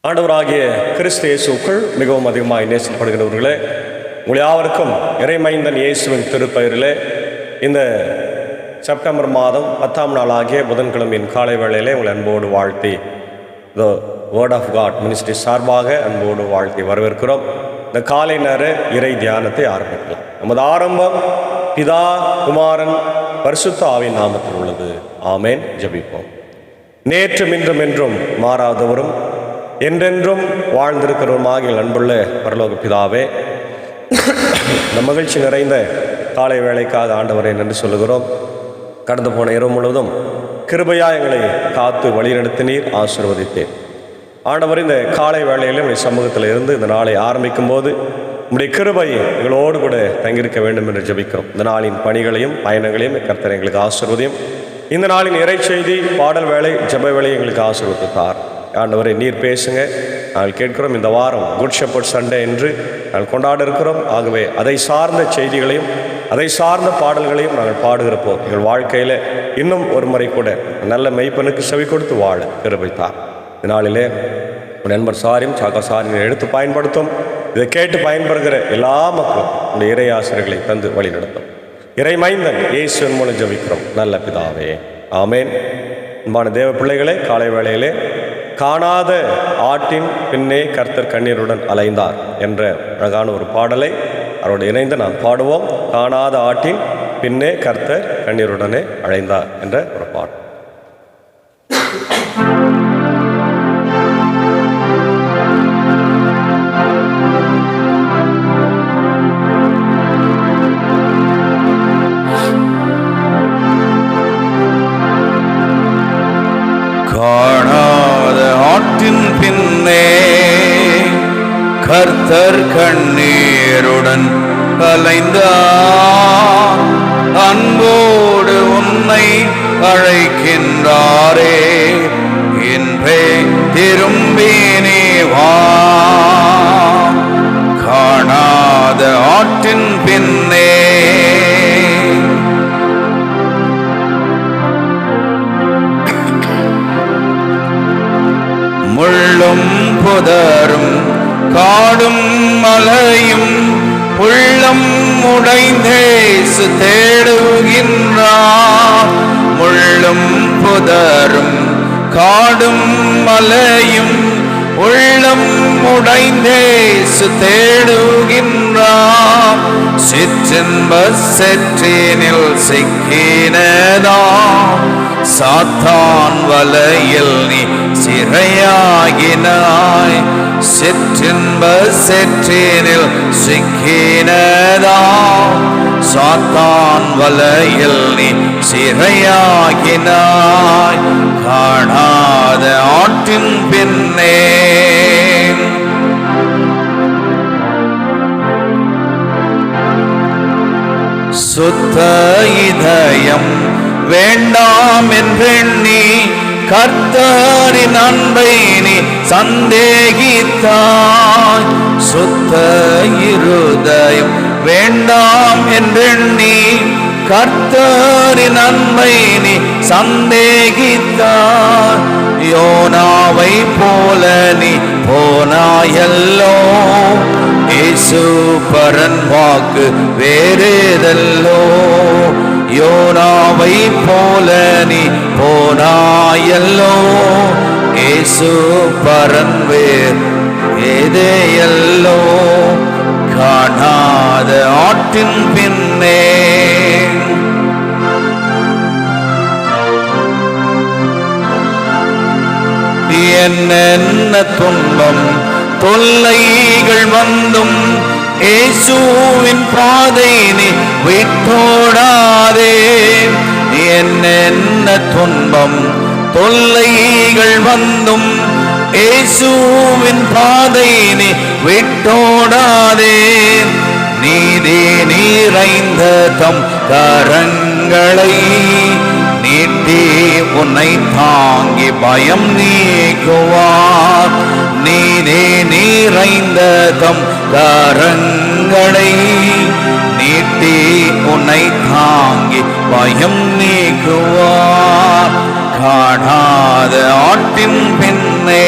ஆண்டவராகிய கிறிஸ்து இயேசுக்குள் மிகவும் அதிகமாக நேசப்படுகிறவர்களே, உங்கள் யாவருக்கும் இறைமைந்தன் இயேசுவின் திருப்பெயரிலே இந்த செப்டம்பர் மாதம் 10ஆம் நாளாகிய புதன்கிழமையின் காலை வேளையிலே உங்கள் அன்போடு வாழ்த்தி the word of God ministry சார்பாக அன்போடு வாழ்த்தி வரவேற்கிறோம். இந்த காலை நேர இறை தியானத்தை ஆரம்பிக்கலாம். நமது ஆரம்பம் பிதா, குமாரன், பரிசுத்த ஆவியின் நாமத்தில் உள்ளது. ஆமேன். ஜெபிப்போம். நேற்றும் இன்றும் என்றும் மாறாதவரும் என்றென்றும் வாழ்ந்திருக்கிறவருமாகிய அன்புள்ள பரலோக பிதாவே, இந்த மகிழ்ச்சி நிறைந்த காலை வேளைக்காக ஆண்டவரை நன்றி சொல்லுகிறோம். கடந்து போன இரவு முழுவதும் கிருபையா எங்களை காத்து வழிநடத்தினீர், ஆசீர்வதித்தேன். ஆண்டவர் இந்த காலை வேளையிலும் உடைய சமூகத்தில் இருந்து இந்த நாளை ஆரம்பிக்கும் போது உடைய கிருபை எங்களோடு கூட தங்கியிருக்க வேண்டும் என்று ஜெபிக்கிறோம். இந்த நாளின் பணிகளையும் பயணங்களையும் கர்த்தர் எங்களுக்கு ஆசீர்வதியும். இந்த நாளின் இறை செய்தி, பாடல் வேலை, ஜெப வேலை எங்களுக்கு ஆசீர்வதித்தார். ஆண்டவரை நீர் பேசுங்க. நாங்கள் கேட்கிறோம். இந்த வாரம் குட் ஷெப்பர்ட் சண்டே என்று நாங்கள் கொண்டாட இருக்கிறோம். ஆகவே அதை சார்ந்த செய்திகளையும் அதை சார்ந்த பாடல்களையும் நாங்கள் பாடுகிறப்போ எங்கள் வாழ்க்கையில் இன்னும் ஒரு முறை கூட நல்ல மெய்ப்பனுக்கு செவி கொடுத்து வாழ கிருபைத்தார். இதனாலே நண்பர் சாரியும் சாக்கா சாரியை எடுத்து பயன்படுத்தும். இதை கேட்டு பயன்படுகிற எல்லா மக்களும் உடைய இறை ஆசிரியர்களை தந்து வழி நடத்தும். இறைமைந்தன் இயேசுவின் மூலம் ஜெபிக்கிறோம் நல்ல பிதாவே, ஆமேன். அன்பான தேவ பிள்ளைகளே, காலை வேளையிலே காணாத ஆட்டின் பின்னே கர்த்தர் கண்ணீருடன் அலைந்தார் என்ற அழகான ஒரு பாடலை அவரோடு இணைந்து நாம் பாடுவோம். காணாத ஆட்டின் பின்னே கர்த்தர் கண்ணீருடனே அலைந்தார் என்ற ஒரு பாடல். காணாத ஆற்றின் பின்னே கர்த்தர் கண்ணீருடன் அலைந்தார், அன்போடு உன்னை அழைக்கின்றாரே, என்பே திரும்பி நீ வா. காணாத ஆற்றின் பின்னே முள்ளும் புதரும் காடும் மலையும் உள்ளம் உடைந்தேசு தேடுகின்றார். முள்ளும் புதரும் காடும் மலையும் உள்ளம் உடைந்தேசு தேடுகின்றார். சிற்றின்ப செற்றினில் சிக்கினதா, சாத்தான் வலையில் நீ சிறையாகினாய். சிற்றின்ப செற்றினில் சிக்கினதா, சாத்தான் வலையில் நீ சிறையாகினாய். காணாத ஆற்றின் பின்னே சுத்த இதயம் வேண்டாம் என்றெண்ணி கர்த்தரின் அன்பை நீ சந்தேகித்தாய். சுத்த இருதயம் வேண்டாம் என்றெண்ணி கர்த்தரின் அன்பை நீ சந்தேகித்தாய். யோனாவை போல நீ போனாயல்லோ, இயேசு பரன் வாக்கு வேறேதல்லோ. யோனாவை போல நீ போனாயல்லோ, இயேசு பரன் வேர் ஏதேயல்லோ. காணாத ஆற்றின் பின்னே என்னென்ன துன்பம் தொல்லைகள் வந்தும் இயேசுவின் பாதை நீ விட்டோடாதே. என்னென்ன துன்பம் தொல்லைகள் வந்தும் இயேசுவின் பாதை நீ விட்டோடாதே. நீதி நிறைந்த தம் கரங்களை நீட்டி உன்னை தாங்கி பயம் நீக்குவார். நீதி நிறைந்த தம் கரங்களை நீட்டி உன்னை தாங்கி பயம் நீக்குவார். காணாத ஆட்டின் பின்னே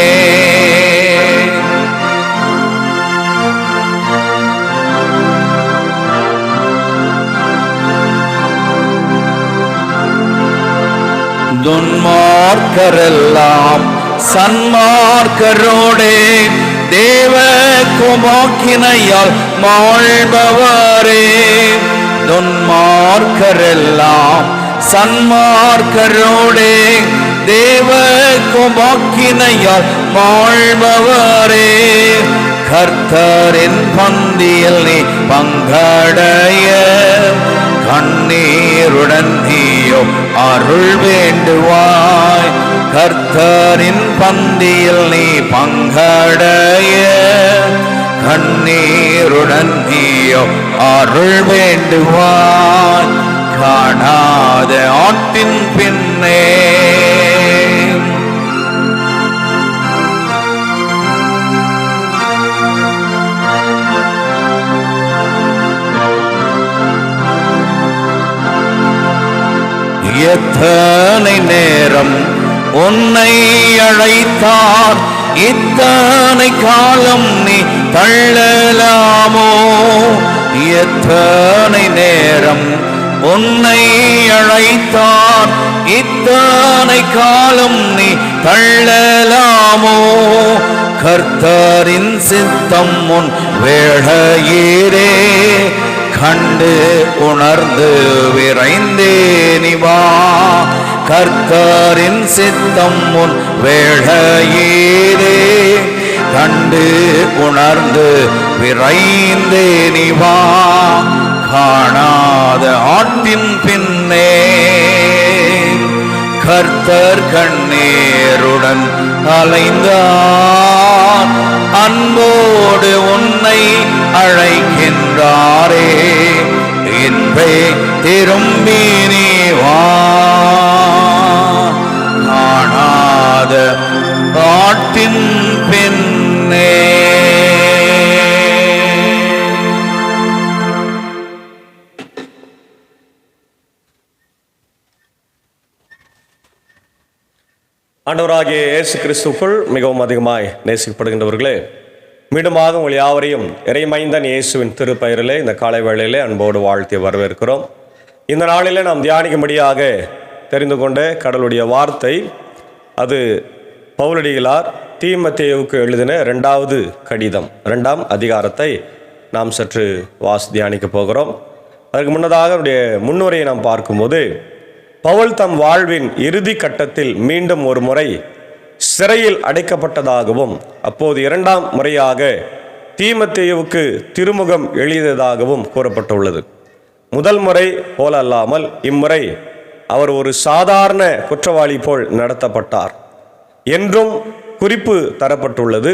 துன்மார்க்கரெல்லாம் சன்மார்க்கரோடே தேவ கோபாக்கினையால் மாழ்பவரே. துன்மார்க்கரெல்லாம் சன்மார்க்கரோடே தேவ கோபாக்கினையால் மாழ்பவரே. கர்த்தரின் பந்தியில் நீ பங்கடைய கண்ணீருடன் நீயோ அருள் வேண்டுவாய். கர்த்தரின் பந்தியில் நீ பங்கடைய கண்ணீருடன் நீயோ அருள் வேண்டுவாய். காணாத ஆட்டின் பின்னே எத்தனை நேரம் உன்னை அழைத்தார், இத்தனை காலம் நீ தள்ளலாமோ? எத்தனை நேரம் உன்னை அழைத்தார், இத்தனை காலம் நீ தள்ளலாமோ? கர்த்தரின் சித்தம் உன் வேளையிலே கண்டு உணர்ந்து விரைந்தே நீ வா. கர்த்தரின் சித்தம் உன் வேளையிலே கண்டு உணர்ந்து விரைந்தே நீ வா. காணாத ஆட்டின் பின்னே கர்த்தர் கண்ணீருடன் அலைந்தார், அன்போடு உன்னை அழைக்கின்றாரே. இன்பே திரும்பி நீ வா. காணாத ஆட்டின் பின்னே. ஆண்டவராகிய இயேசு கிறிஸ்துவுக்குள் மிகவும் அதிகமாய் நேசிக்கப்படுகின்றவர்களே, மீண்டுமாக உங்கள் யாவரையும் இறைமைந்தன் இயேசுவின் திருப்பெயரிலே இந்த காலை வேளையிலே அன்போடு வாழ்த்தி வரவேற்கிறோம். இந்த நாளிலே நாம் தியானிக்கும்படியாக தெரிந்து கொண்ட கடவுளுடைய வார்த்தை, அது பவுலடிகளார் தீமத்தேயுவுக்கு எழுதின 2வது கடிதம் 2ஆம் அதிகாரத்தை நாம் சற்று தியானிக்க போகிறோம். அதற்கு முன்னதாக அவருடைய முன்னுரையை நாம் பார்க்கும்போது, பவுல் தம் வாழ்வின் இறுதி கட்டத்தில் மீண்டும் ஒரு முறை சிறையில் அடைக்கப்பட்டதாகவும், அப்போது 2ஆம் முறையாக தீமத்தேயுவுக்கு திருமுகம் எழுதியதாகவும் கூறப்பட்டுள்ளது. முதல் முறை போல அல்லாமல் இம்முறை அவர் ஒரு சாதாரண குற்றவாளி போல் நடத்தப்பட்டார் என்றும் குறிப்பு தரப்பட்டுள்ளது.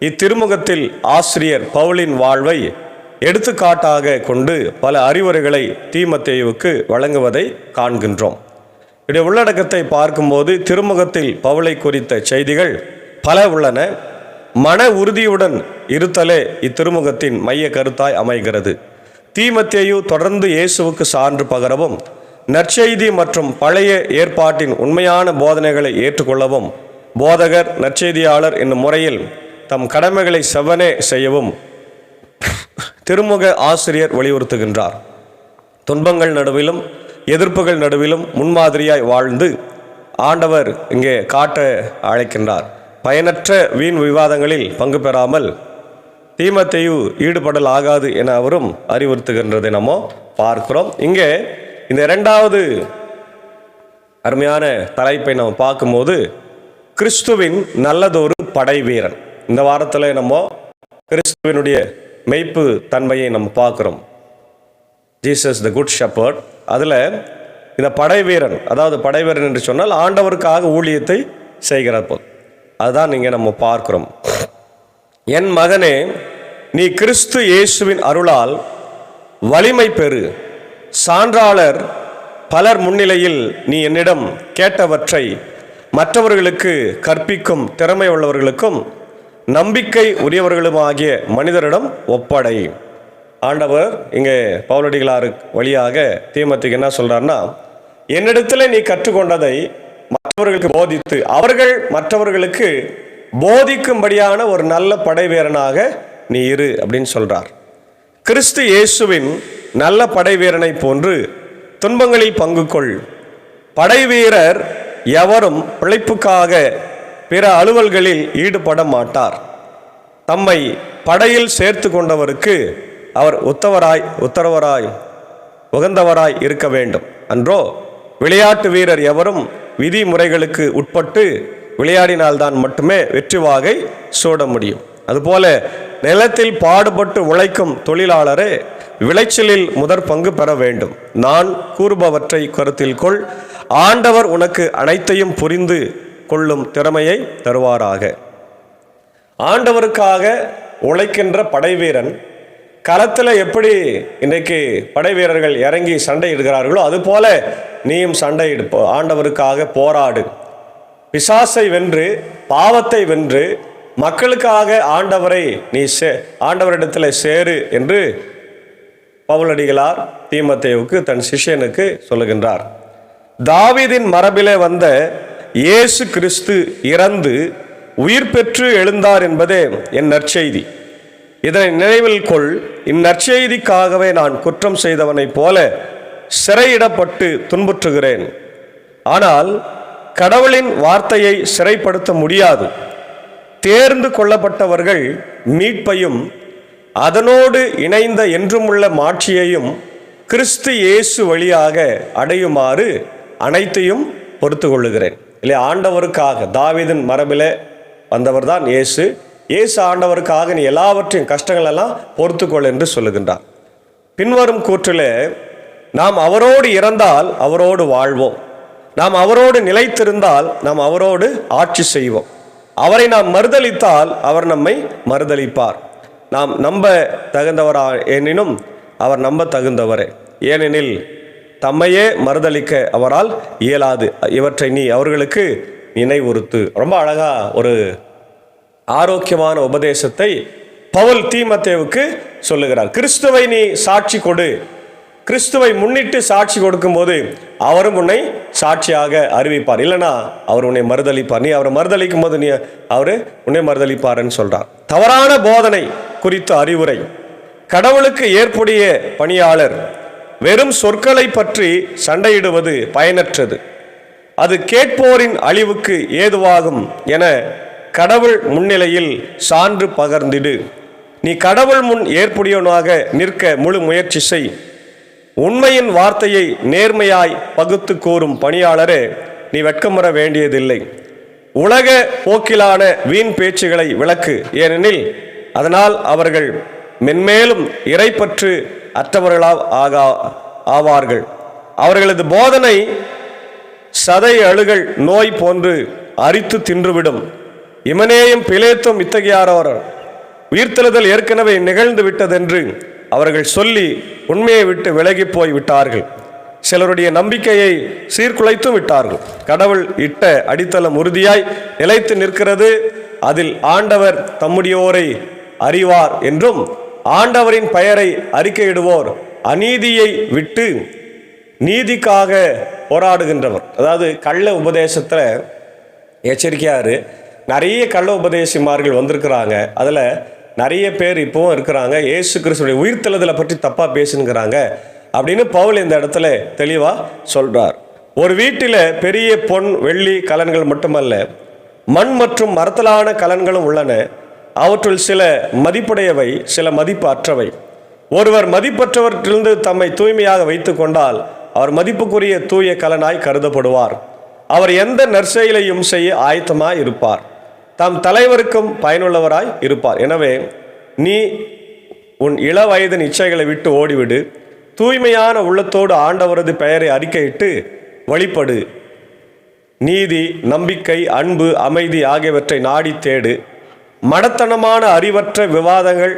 இத்திருமுகத்தில் ஆசிரியர் பவுலின் வாழ்வை எடுத்துக்காட்டாக கொண்டு பல அறிவுரைகளை தீமத்தேயுவுக்கு வழங்குவதை காண்கின்றோம். இடைய உள்ளடக்கத்தை பார்க்கும்போது திருமுகத்தில் பவுலை குறித்த செய்திகள் பல உள்ளன. மன உறுதியுடன் இருத்தலே இத்திருமுகத்தின் மைய கருத்தாய் அமைகிறது. தீமத்தேயு தொடர்ந்து இயேசுவுக்கு சான்று பகரவும், நற்செய்தி மற்றும் பழைய ஏற்பாட்டின் உண்மையான போதனைகளை ஏற்றுக்கொள்ளவும், போதகர் நற்செய்தியாளர் என்னும் முறையில் தம் கடமைகளை செவ்வனே செய்யவும் திருமுக ஆசிரியர் வலியுறுத்துகின்றார். துன்பங்கள் நடுவிலும் எதிர்ப்புகள் நடுவிலும் முன்மாதிரியாய் வாழ்ந்து ஆண்டவர் இங்கே காட்ட அழைக்கின்றார். பயனற்ற வீண் விவாதங்களில் பங்கு பெறாமல் தீமத்தேயு ஈடுபடல் ஆகாது என அவரும் அறிவுறுத்துகின்றதை நம்ம பார்க்கிறோம். இங்கே இந்த 2வது அருமையான தலைப்பை நம்ம பார்க்கும்போது, கிறிஸ்துவின் நல்லதொரு படை வீரன். இந்த வாரத்தில் நம்ம கிறிஸ்துவனுடைய மெய்ப்பு தன்மையை நம்ம பார்க்குறோம். Jesus the good shepherd. அதில் இந்த படை வீரன், அதாவது படை வீரன் என்று சொன்னால் ஆண்டவருக்காக ஊழியத்தை செய்கிறார் போது, அதுதான் இங்கே நம்ம பார்க்கிறோம். என் மகனே, நீ கிறிஸ்து இயேசுவின் அருளால் வலிமை பெறு. சான்றாளர் பலர் முன்னிலையில் நீ என்னிடம் கேட்டவற்றை மற்றவர்களுக்கு கற்பிக்கும் திறமை உள்ளவர்களுக்கும் நம்பிக்கை உரியவர்களுமாகிய மனிதரிடம் ஒப்படை. ஆண்டவர் இங்கே பவுலடிகளார் வழியாக தீமோத்தேயுக்கு என்ன சொல்றாருன்னா, என்னிடத்தில் நீ கற்றுக்கொண்டதை மற்றவர்களுக்கு போதித்து அவர்கள் மற்றவர்களுக்கு போதிக்கும்படியான ஒரு நல்ல படை வீரனாக நீ இரு அப்படின்னு சொல்றார். கிறிஸ்து இயேசுவின் நல்ல படை வீரனை போன்று துன்பங்களில் பங்கு கொள். படை வீரர் எவரும் பிழைப்புக்காக பிற அலுவல்களில் ஈடுபட மாட்டார். தம்மை படையில் சேர்த்து கொண்டவருக்கு அவர் உகந்தவராய் இருக்க வேண்டும். அன்றோ விளையாட்டு வீரர் எவரும் விதிமுறைகளுக்கு உட்பட்டு விளையாடினால்தான் மட்டுமே வெற்றி வாகை சூட முடியும். அதுபோல நிலத்தில் பாடுபட்டு உழைக்கும் தொழிலாளரே விளைச்சலில் முதற் பங்கு பெற வேண்டும். நான் கூறுபவற்றை கருத்தில் கொள். ஆண்டவர் உனக்கு அனைத்தையும் புரிந்து கொள்ளும் திறமையை தருவாராக. ஆண்டவருக்காக உழைக்கின்ற படை வீரன் களத்தில் எப்படி இன்றைக்கு படை வீரர்கள் இறங்கி சண்டையிடுகிறார்களோ அதுபோல நீயும் சண்டையிடு. ஆண்டவருக்காக போராடு. பிசாசை வென்று பாவத்தை வென்று மக்களுக்காக ஆண்டவரை நீ ஆண்டவரிடத்தில் சேரு என்று பவுலடிகளார் தீமோத்தேயுவுக்கு தன் சிஷ்யனுக்கு சொல்லுகின்றார். தாவீதின் மரபிலே வந்த இயேசு கிறிஸ்து இறந்து உயிர் பெற்று எழுந்தார் என்பதே என் நற்செய்தி. இதனை நினைவில் கொள். இந்நற்செய்திக்காகவே நான் குற்றம் செய்தவனைப் போல சிறையிடப்பட்டு துன்புற்றுகிறேன். ஆனால் கடவுளின் வார்த்தையை சிறைப்படுத்த முடியாது. தேர்ந்து கொள்ளப்பட்டவர்கள் மீட்பையும் அதனோடு இணைந்த என்றுமுள்ள மாட்சியையும் கிறிஸ்து இயேசு வழியாக அடையுமாறு அனைத்தையும் பொறுத்து கொள்ளுகிறேன். இல்லை, ஆண்டவருக்காக தாவீதின் மரபிலே வந்தவர் தான் இயேசு. இயேசு ஆண்டவருக்காக நீ எல்லாவற்றையும் கஷ்டங்கள் எல்லாம் பொறுத்துக்கொள் என்று சொல்லுகின்றார். பின்வரும் கூற்றிலே நாம் அவரோடு இறந்தால் அவரோடு வாழ்வோம், நாம் அவரோடு நிலைத்திருந்தால் நாம் அவரோடு ஆட்சி செய்வோம், அவரை நாம் மறுதலித்தால் அவர் நம்மை மறுதலிப்பார். நாம் நம்ப தகுந்தவரா எனினும் அவர் நம்ப தகுந்தவரே, ஏனெனில் தம்மையே மறுதலிக்க அவரால் இயலாது. இவற்றை நீ அவர்களுக்கு நினைவுறுத்து. ரொம்ப அழகா ஒரு ஆரோக்கியமான உபதேசத்தை பவுல் தீமோத்தேயுவுக்கு சொல்லுகிறார். கிறிஸ்துவை நீ சாட்சி கொடு. கிறிஸ்துவை முன்னிட்டு சாட்சி கொடுக்கும்போது அவரும் உன்னை சாட்சியாக அறிவிப்பார். இல்லைனா அவர் உன்னை மறுதலிப்பார். நீ அவரை மறுதலிக்கும் போது அவரு உன்னை மறுதலிப்பார்ன்னு சொல்றார். தவறான போதனை குறித்த அறிவுரை. கடவுளுக்கு ஏற்புடைய பணியாளர் வெறும் சொற்களை பற்றி சண்டையிடுவது பயனற்றது. அது கேட்போரின் அழிவுக்கு ஏதுவாகும் என கடவுள் முன்னிலையில் சான்று பகர்ந்திடு. நீ கடவுள் முன் ஏற்புடையவனாக நிற்க முழு முயற்சி செய். உண்மையின் வார்த்தையை நேர்மையாய் பகுத்து கூறும் பணியாளரே, நீ வெட்கமுற வேண்டியதில்லை. உலக போக்கிலான வீண் பேச்சுகளை விளக்கு. ஏனெனில் அதனால் அவர்கள் மென்மேலும் இறைப்பற்று ஆவார்கள். அவர்களது போதனை சதை அழுகல் நோய் போன்று அரித்து தின்றுவிடும். இமனேயும் பிலேத்தும் இத்தகையாரோர் உயிர்த்தெழுதல் ஏற்கனவே நிகழ்ந்து விட்டதென்று அவர்கள் சொல்லி உண்மையை விட்டு விலகி போய் விட்டார்கள். சிலருடைய நம்பிக்கையை சீர்குலைத்தும் விட்டார்கள். கடவுள் இட்ட அடித்தளம் உறுதியாய் நிலைத்து நிற்கிறது. அதில் ஆண்டவர் தம்முடையோரை அறிவார் என்றும் ஆண்டவரின் பெயரை அறிக்கையிடுவோர் அநீதியை விட்டு நீதிக்காக போராடுகின்றவர். அதாவது கள்ள உபதேசத்தில் எச்சரிக்கையாரு. நிறைய கள்ள உபதேசிமார்கள் வந்திருக்கிறாங்க. அதில் நிறைய பேர் இப்போவும் இருக்கிறாங்க. இயேசு கிறிஸ்துடைய உயிர்த்தெழுதலை பற்றி தப்பாக பேசுங்கிறாங்க அப்படின்னு பவுல் இந்த இடத்துல தெளிவாக சொல்கிறார். ஒரு வீட்டில் பெரிய பொன் வெள்ளி கலன்கள் மட்டுமல்ல, மண் மற்றும் மரத்தலான கலன்களும் உள்ளன. அவற்றுள் சில மதிப்புடையவை, சில மதிப்பு அற்றவை. ஒருவர் மதிப்பற்றவற்றிலிருந்து தம்மை தூய்மையாக வைத்து கொண்டால் அவர் மதிப்புக்குரிய தூய கலனாய் கருதப்படுவார். அவர் எந்த நற்செயலையும் செய்ய ஆயத்தமாய் இருப்பார். தம் தலைவருக்கும் பயனுள்ளவராய் இருப்பார். எனவே நீ உன் இள வயதின் இச்சைகளை விட்டு ஓடிவிடு. தூய்மையான உள்ளத்தோடு ஆண்டவரது பெயரை அறிக்கையிட்டு வழிபடு. நீதி, நம்பிக்கை, அன்பு, அமைதி ஆகியவற்றை நாடி தேடு. மடத்தனமான அறிவற்ற விவாதங்கள்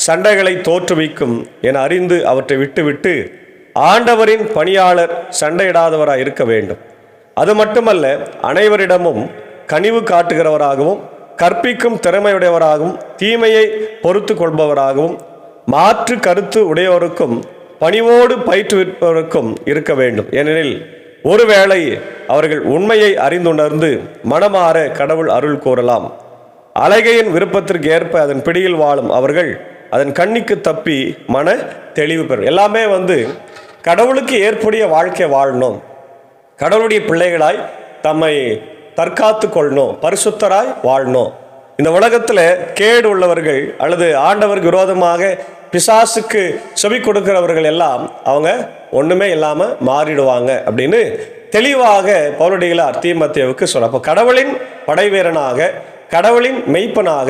சண்டைகளை தோற்றுவிக்கும் என அறிந்து அவற்றை விட்டுவிட்டு ஆண்டவரின் பணியாளர் சண்டையிடாதவராய் இருக்க வேண்டும். அது மட்டுமல்ல, அனைவரிடமும் கனிவு காட்டுகிறவராகவும் கற்பிக்கும் திறமையுடையவராகவும் தீமையை பொறுத்து கொள்பவராகவும் மாற்று கருத்து உடையவருக்கும் பணிவோடு பயிற்றுவிப்பவருக்கும் இருக்க வேண்டும். ஏனெனில் ஒருவேளை அவர்கள் உண்மையை அறிந்துணர்ந்து மனமாற கடவுள் அருள் கூறலாம். அழகையின் விருப்பத்திற்கு ஏற்ப அதன் பிடியில் வாழும் அவர்கள் அதன் கண்ணிக்கு தப்பி மன தெளிவு பெறும். எல்லாமே கடவுளுக்கு ஏற்புடைய வாழ்க்கை வாழணும். கடவுளுடைய பிள்ளைகளாய் தம்மை தற்காத்து கொள்ளணும், பரிசுத்தராய் வாழணும். இந்த உலகத்தில் கேடு உள்ளவர்கள் அல்லது ஆண்டவருக்கு விரோதமாக பிசாசுக்கு செவி கொடுக்கிறவர்கள் எல்லாம் அவங்க ஒன்றுமே இல்லாமல் மாறிடுவாங்க அப்படின்னு தெளிவாக பவுலடிகளார் தீமோத்தேயுவுக்கு சொல்ல. அப்போ கடவுளின் படைவீரனாக, கடவுளின் மெய்ப்பனாக,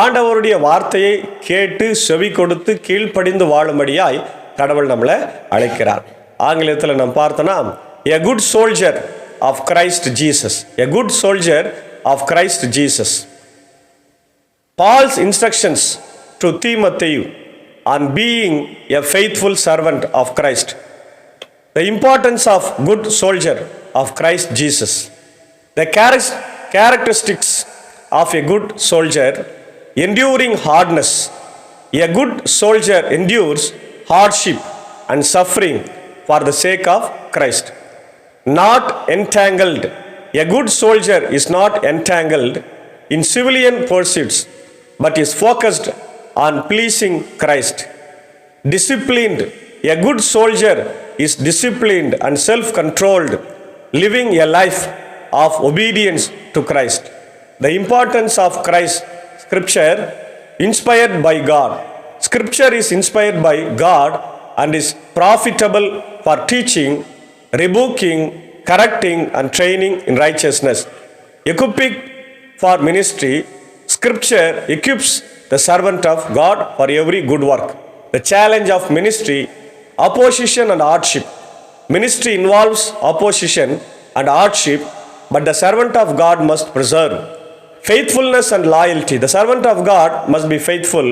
ஆண்டவருடைய வார்த்தையை கேட்டு செவி கொடுத்து கீழ்ப்படிந்து வாழும்படியாய் கடவுள் நம்மளை அழைக்கிறார். ஆங்கிலத்தில் நம்ம பார்த்தோன்னா a good soldier of Christ Jesus, a good soldier of Christ Jesus. Paul's instructions to Timothy on being a faithful servant of Christ. The importance of good soldier of Christ Jesus. The characteristics of a good soldier: enduring hardness. A good soldier endures hardship and suffering for the sake of Christ. Not entangled. A good soldier is not entangled in civilian pursuits, but is focused on pleasing Christ. Disciplined. A good soldier is disciplined and self-controlled, living a life of obedience to Christ. The importance of Christ. Scripture inspired by God. Scripture is inspired by God and is profitable for teaching, rebuking, correcting and training in righteousness. Equipping for ministry. Scripture equips the servant of God for every good work. The challenge of ministry: opposition and hardship. Ministry involves opposition and hardship, but the servant of God must persevere. Faithfulness and loyalty. The servant of God must be faithful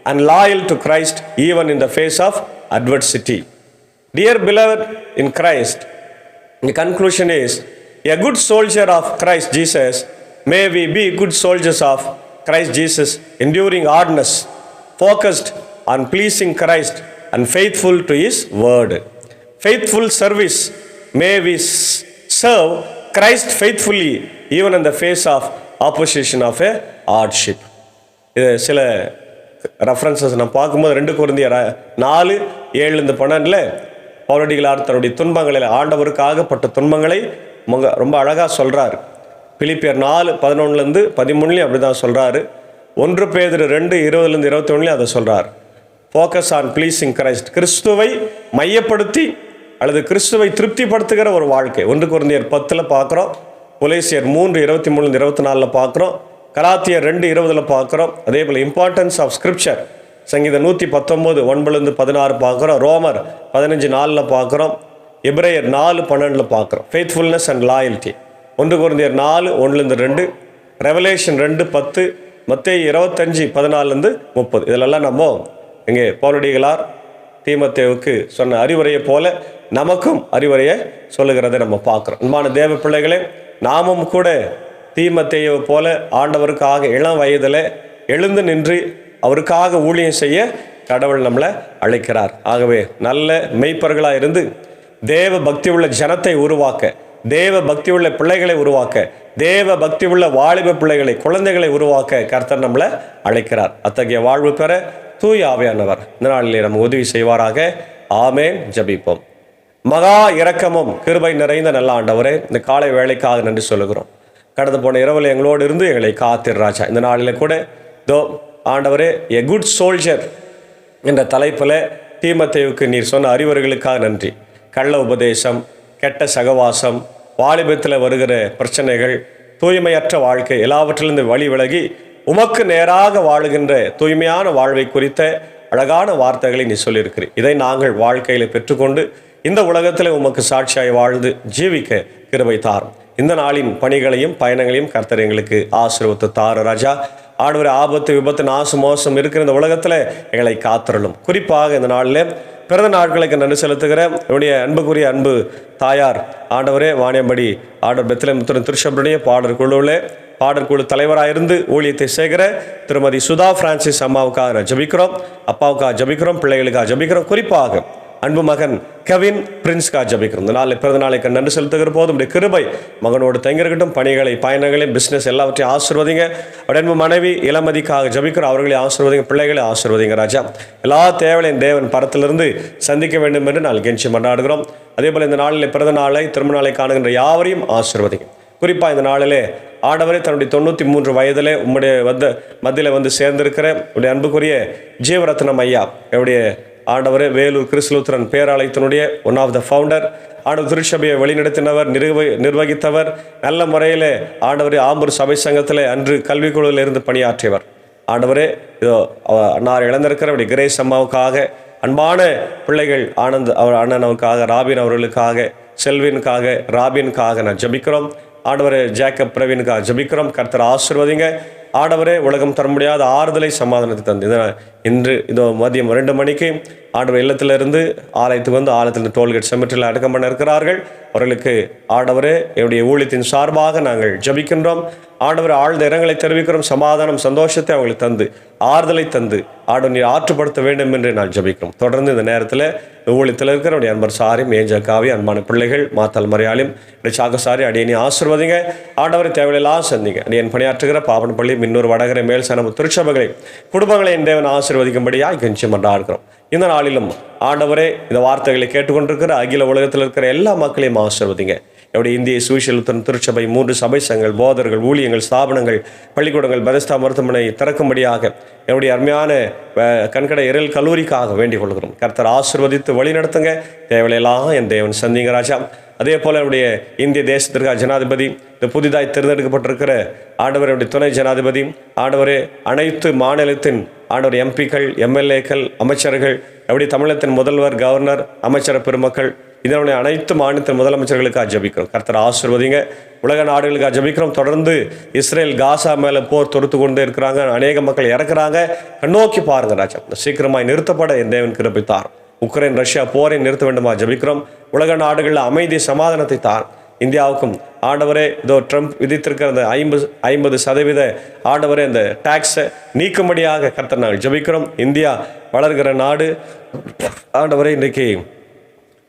and loyal to Christ even in the face of adversity. Dear beloved in Christ, the conclusion is, a good soldier of Christ Jesus, may we be good soldiers of Christ Jesus, enduring hardness, focused on pleasing Christ and faithful to His word. Faithful service, may we serve Christ faithfully even in the face of opposition of a hardship. இது சில references நம்ம பார்க்கும்போது 2 கொரிந்தியர் 4:7-12 பவுலடிகளார் தன்னுடைய துன்பங்களில், ஆண்டவருக்காகப்பட்ட துன்பங்களை ரொம்ப அழகாக சொல்கிறார். பிலிப்பியர் 4:11-13 அப்படி தான் சொல்கிறாரு. 1 பேதுரு 2:20-21 அதை சொல்கிறார். Focus on pleasing Christ. கிறிஸ்துவை மையப்படுத்தி அல்லது கிறிஸ்துவை திருப்திப்படுத்துகிற ஒரு வாழ்க்கை. 1 கொரிந்தியர் 10 பார்க்குறோம், கொலோசியர் 3:23-24 பார்க்குறோம், கலாத்தியர் 2:20 பார்க்குறோம். அதே போல் இம்பார்ட்டன்ஸ் ஆஃப் ஸ்கிரிப்சர், சங்கீதம் 119:1-16 பார்க்குறோம், ரோமர் 15:4 பார்க்குறோம், எபிரேயர் 4:12 பார்க்குறோம். ஃபெய்த்ஃபுல்னஸ் அண்ட் லாயல்ட்டி 1 கொரிந்தியர் 4:1-2, ரெவலேஷன் 2:10, மத்தேயு 25:14-30. இதிலெல்லாம் நம்ம இங்கே பவுலடிகளார் தீமோத்தேயுவுக்கு சொன்ன அறிவுரையை போல நமக்கும் அறிவுரையை சொல்லுகிறதை நம்ம பார்க்குறோம். அன்பான தேவ பிள்ளைகளே, நாமும் கூட தீமோத்தேயுவை போல ஆண்டவருக்காக இளம் வயதில் எழுந்து நின்று அவருக்காக ஊழியம் செய்ய கடவுள் நம்மளை அழைக்கிறார். ஆகவே நல்ல மெய்ப்பர்களாக இருந்து தேவ பக்தி உள்ள ஜனத்தை உருவாக்க, தேவ பக்தி உள்ள பிள்ளைகளை உருவாக்க, தேவ பக்தி உள்ள வாலிப பிள்ளைகளை, குழந்தைகளை உருவாக்க கர்த்தர் நம்மளை அழைக்கிறார். அத்தகைய வாழ்வு பெற தூய ஆவியானவர் இந்த நாளிலே நம்ம உதவி செய்வாராக. ஆமேன். ஜபிப்போம். மகா இரக்கமும் கிருபை நிறைந்த நல்ல ஆண்டவரே, இந்த காலை வேளைக்காக நன்றி சொல்லுகிறோம். கடந்து போன இரவில் எங்களோடு இருந்து எங்களை காத்திரு ராஜா. இந்த நாளில் கூட ஆண்டவரே, எ குட் சோல்ஜர் என்ற தலைப்பில் தீமோத்தேயுவுக்கு நீர் சொன்ன அறிவுரைகளுக்காக நன்றி. கள்ள உபதேசம், கெட்ட சகவாசம், வாலிபத்தில் வருகிற பிரச்சனைகள், தூய்மையற்ற வாழ்க்கை, எல்லாவற்றிலிருந்து வழி விலகி உமக்கு நேராக வாழுகின்ற தூய்மையான வாழ்வை குறித்த அழகான வார்த்தைகளை நீ சொல்லியிருக்கிறீர். இதை நாங்கள் வாழ்க்கையில் பெற்றுக்கொண்டு இந்த உலகத்தில் உமக்கு சாட்சியாய் வாழ்ந்து ஜீவிக்க கிருபை தாரும். இந்த நாளின் பணிகளையும் பயணங்களையும் கர்த்தர் எங்களுக்கு ஆசீர்வதித்து தாரு ராஜா. ஆண்டவரே, ஆபத்து, விபத்து, நாசு, மோசம் இருக்கிற இந்த உலகத்தில் எங்களை காத்திரலும். குறிப்பாக இந்த நாளில் பிறந்த நாட்களுக்கு நன்றி செலுத்துகிற என்னுடைய அன்புக்குரிய அன்பு தாயார் ஆண்டவரே வாணியம்படி ஆண்டவர் பெத்லெஹேம் திருச்சபையுடைய பாடற்குழு தலைவராக இருந்து ஊழியத்தை செய்கிற திருமதி சுதா பிரான்சிஸ் அம்மாவுக்காக நான் ஜபிக்கிறோம், அப்பாவுக்காக ஜபிக்கிறோம், பிள்ளைகளுக்காக ஜபிக்கிறோம். குறிப்பாக அன்பு மகன் கெவின் பிரின்ஸ்காக ஜபிக்கிறோம். இந்த நாளில் பிறந்த நாளைக்கு நன்றி செலுத்துகிற போது உடைய கிருபை மகனோடு தங்கியிருக்கட்டும். பணிகளை, பயணங்களை, பிஸ்னஸ் எல்லாவற்றையும் ஆசீர்வதிங்க. அவருடைய அன்பு மனைவி இளமதிக்காக ஜபிக்கிறோம், அவர்களை ஆசீர்வதிங்க, பிள்ளைகளை ஆசீர்வதிங்க ராஜா. எல்லா தேவையும் தேவன் பரத்திலிருந்து சந்திக்க வேண்டும் என்று நாள் கெஞ்சி மன்றாடுகிறோம். அதே போல் இந்த நாளில் பிறந்த நாளை, திருமண நாளை காணுகின்ற யாவரையும் ஆசீர்வதிங்க. குறிப்பாக இந்த நாளிலே ஆண்டவரே தன்னுடைய 93 வயதிலே உம்முடைய மத்தியில் வந்து சேர்ந்திருக்கிற உடைய அன்புக்குரிய ஜீவரத்னம் ஐயா, என்னுடைய ஆண்டவரே வேலூர் கிறிஸ்துலுத்திரன் பேராலயத்தினுடைய ஒன் ஆஃப் த ஃபவுண்டர், ஆண்டவர் திருச்சபையை வழிநடத்தினவர், நிர்வகித்தவர், நல்ல முறையில் ஆண்டவரே ஆம்பூர் சபை சங்கத்தில் அன்று கல்விக்குழுவில் இருந்து பணியாற்றியவர். ஆண்டவரே இதோ நான் இழந்திருக்கிற அவருடைய கிரேஸ் அம்மாவுக்காக, அன்பான பிள்ளைகள் ஆனந்த் அவர் அண்ணனுக்காக, ராபின் அவர்களுக்காக, செல்வினுக்காக, ராபினுக்காக நான் ஜபிக்கிறோம். ஆண்டவரே ஜேக்கப் பிரவீனுக்காக ஜபிக்கிறோம். கர்த்தர் ஆசீர்வதிங்க. ஆண்டவரே உலகம் தர முடியாத ஆறுதலை சமாதானத்தை தந்து இன்று இதோ மதியம் 2 மணிக்கு ஆண்டவர் இல்லத்திலிருந்து ஆலயத்துக்கு வந்து ஆலயத்திலிருந்து டோல்கேட் செமிட்டரில் அடக்கம் பண்ண இருக்கிறார்கள். அவர்களுக்கு ஆண்டவரே என்னுடைய ஊழியத்தின் சார்பாக நாங்கள் ஜபிக்கின்றோம். ஆண்டவர் ஆழ்ந்த இரங்கலை தெரிவிக்கிறோம். சமாதானம் சந்தோஷத்தை அவங்களுக்கு தந்து ஆறுதலை தந்து ஆண்டவர் நீர் ஆற்றுப்படுத்த வேண்டும் என்று நான் ஜபிக்கிறோம். தொடர்ந்து இந்த நேரத்தில் ஊழியத்தில் இருக்கிற என்னுடைய அன்பர் சாரி, மேஜக்காவி, அன்பான பிள்ளைகள், மாத்தால் மறையாளியும் சாகசாரி அடியனை ஆசீர்வதிங்க. ஆண்டவரை தேவையெல்லாம் சந்திங்க. அடியன் பணியாற்றுகிற பாபன் பள்ளி, மின்னூர், வடகரை, மேல் சனமு திருச்சபைகளை, குடும்பங்களை என் தேவன் ஆசீர்வதிக்கும்படியாக கெஞ்சி மன்றாடுகிறோம். இந்த நாளிலும் ஆண்டவரே இந்த வார்த்தைகளை கேட்டுக்கொண்டிருக்கிற அகில உலகத்தில் இருக்கிற எல்லா மக்களையும் ஆசீர்வதிங்க. என்னுடைய இந்திய சுவிசேஷத்தின் திருச்சபை, 3 சபை சங்கங்கள், போதர்கள், ஊழியங்கள், ஸ்தாபனங்கள், பள்ளிக்கூடங்கள், பெதஸ்தா மருத்துவமனை திறக்கும்படியாக என்னுடைய அருமையான கண்கடை இரல் கல்லூரிக்காக வேண்டிக் கொள்கிறோம். கர்த்தர் ஆசீர்வதித்து வழி நடத்துங்க. தேவையெல்லாம் என் தேவன் சந்திங்க ராஜா. அதே போல் என்னுடைய இந்திய தேசத்திற்காக ஜனாதிபதி, இந்த புதிதாய் தேர்ந்தெடுக்கப்பட்டிருக்கிற ஆண்டவருடைய துணை ஜனாதிபதி, ஆண்டவரே அனைத்து மாநிலத்தின் ஆண்டவர் எம்பிக்கள், எம்எல்ஏக்கள், அமைச்சர்கள், எப்படி தமிழகத்தின் முதல்வர், கவர்னர், அமைச்சர் பெருமக்கள், இதனுடைய அனைத்து மாநிலத்தின் முதலமைச்சர்களுக்காக ஜபிக்கிறோம். கர்த்தர் ஆசீர்வதிங்க. உலக நாடுகளுக்காக ஜபிக்கிறோம். தொடர்ந்து இஸ்ரேல் காசா மேலே போர் தொடுத்து கொண்டே இருக்கிறாங்க. அநேக மக்கள் இறக்குறாங்க. கண்ணோக்கி பாருங்க ராஜா. சீக்கிரமாய் நிறுத்தப்பட என் தேவன் கிருபை தார். உக்ரைன் ரஷ்யா போரை நிறுத்த வேண்டுமா ஜபிக்கிறோம். உலக நாடுகளில் அமைதி சமாதானத்தை தார். இந்தியாவுக்கும் ஆண்டவரே இதோ ட்ரம்ப் விதித்திருக்கிற அந்த 50% ஆண்டவரே அந்த டாக்ஸை நீக்கும்படியாக கர்த்தர் நாங்கள் ஜபிக்கிறோம். இந்தியா வளர்கிற நாடு. ஆண்டவரே இன்றைக்கு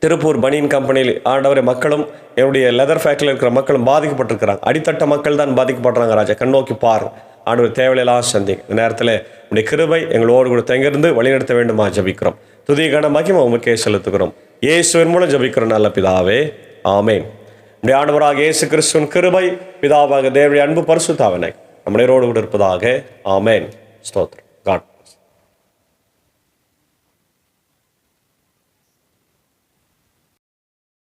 திருப்பூர் பனியன் கம்பெனியில் ஆண்டவரை மக்களும் என்னுடைய லெதர் ஃபேக்டரியில் இருக்கிற மக்களும் பாதிக்கப்பட்டிருக்கிறாங்க. அடித்தட்ட மக்கள் தான் பாதிக்கப்படுறாங்க ராஜா. கண்ணோக்கி பாரு. ஆண்டவர் தேவையெல்லாம் சந்தி. இந்த நேரத்தில் உடைய கிருபை எங்களோடு கூட தங்கிருந்து வழிநடத்த வேண்டுமா ஜபிக்கிறோம். துதி கனமாக்கி உமக்கே செலுத்துகிறோம். இயேசுவின் மூலம் ஜபிக்கிறோம் நல்ல பிதாவே, ஆமேன். நம்முடைய ஆண்டவராக இயேசு கிறிஸ்துவின் கிருபை, பிதாவாக தேவனுடைய அன்பு, பரிசுத்த ஆவியானவர் நம்முடையோடு கூட இருப்பதாக. ஆமேன். ஸ்தோத்திரம். காட்